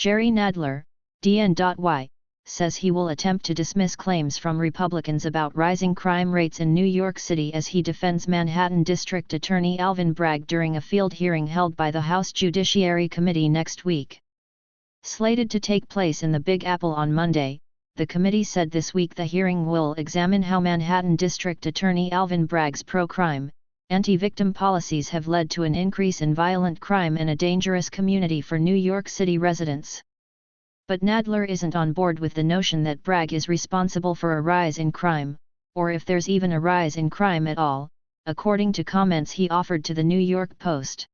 Jerry Nadler, DN.Y, says he will attempt to dismiss claims from Republicans about rising crime rates in New York City as he defends Manhattan District Attorney Alvin Bragg during a field hearing held by the House Judiciary Committee next week. Slated to take place in the Big Apple on Monday, the committee said this week the hearing will examine how Manhattan District Attorney Alvin Bragg's pro-crime, anti-victim policies have led to an increase in violent crime and a dangerous community for New York City residents. But Nadler isn't on board with the notion that Bragg is responsible for a rise in crime, or if there's even a rise in crime at all, according to comments he offered to the New York Post.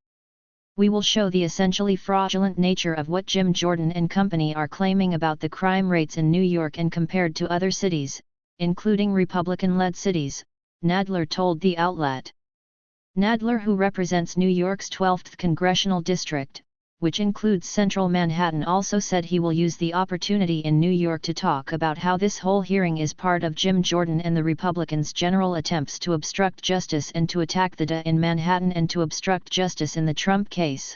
"We will show the essentially fraudulent nature of what Jim Jordan and company are claiming about the crime rates in New York and compared to other cities, including Republican-led cities," Nadler told the outlet. Nadler, who represents New York's 12th congressional district, which includes central Manhattan, also said he will use the opportunity in New York to talk about how this whole hearing is part of Jim Jordan and the Republicans' general attempts to obstruct justice and to attack the DA in Manhattan and to obstruct justice in the Trump case.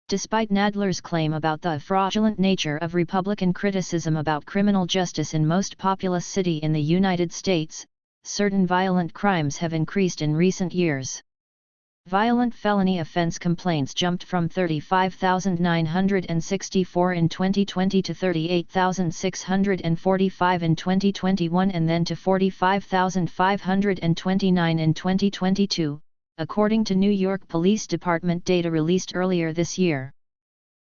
Despite Nadler's claim about the fraudulent nature of Republican criticism about criminal justice in most populous city in the United States, certain violent crimes have increased in recent years. Violent felony offense complaints jumped from 35,964 in 2020 to 38,645 in 2021 and then to 45,529 in 2022, according to New York Police Department data released earlier this year.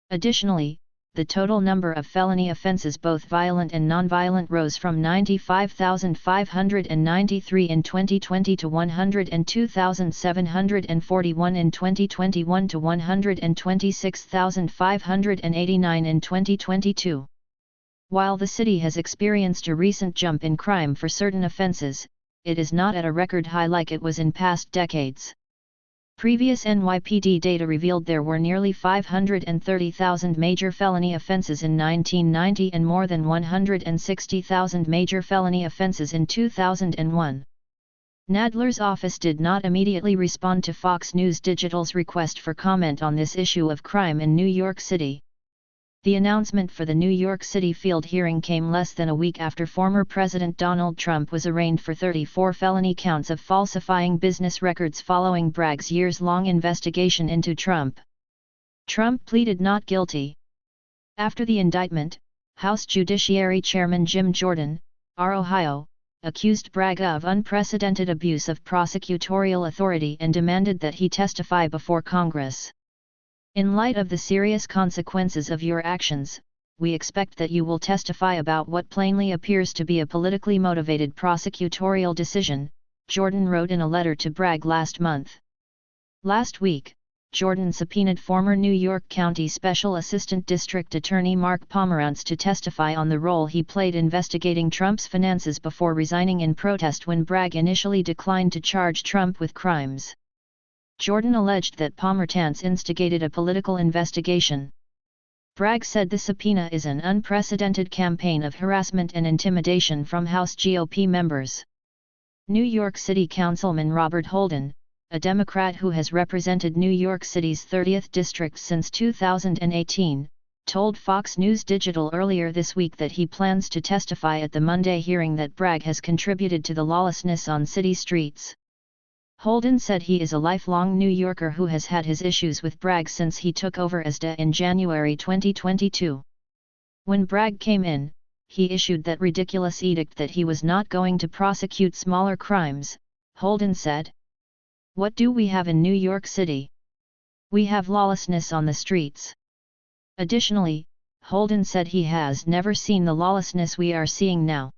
Additionally, the total number of felony offenses, both violent and nonviolent, rose from 95,593 in 2020 to 102,741 in 2021 to 126,589 in 2022. While the city has experienced a recent jump in crime for certain offenses, it is not at a record high like it was in past decades. Previous NYPD data revealed there were nearly 530,000 major felony offenses in 1990 and more than 160,000 major felony offenses in 2001. Nadler's office did not immediately respond to Fox News Digital's request for comment on this issue of crime in New York City. The announcement for the New York City field hearing came less than a week after former President Donald Trump was arraigned for 34 felony counts of falsifying business records following Bragg's years-long investigation into Trump. Trump pleaded not guilty. After the indictment, House Judiciary Chairman Jim Jordan, R. Ohio, accused Bragg of unprecedented abuse of prosecutorial authority and demanded that he testify before Congress. "In light of the serious consequences of your actions, we expect that you will testify about what plainly appears to be a politically motivated prosecutorial decision," Jordan wrote in a letter to Bragg last month. Last week, Jordan subpoenaed former New York County Special Assistant District Attorney Mark Pomerantz to testify on the role he played investigating Trump's finances before resigning in protest when Bragg initially declined to charge Trump with crimes. Jordan alleged that Pomerantz instigated a political investigation. Bragg said the subpoena is an unprecedented campaign of harassment and intimidation from House GOP members. New York City Councilman Robert Holden, a Democrat who has represented New York City's 30th district since 2018, told Fox News Digital earlier this week that he plans to testify at the Monday hearing that Bragg has contributed to the lawlessness on city streets. Holden said he is a lifelong New Yorker who has had his issues with Bragg since he took over as DA in January 2022. When Bragg came in, he issued that ridiculous edict that he was not going to prosecute smaller crimes, Holden said. "What do we have in New York City? We have lawlessness on the streets." Additionally, Holden said he has never seen the lawlessness we are seeing now.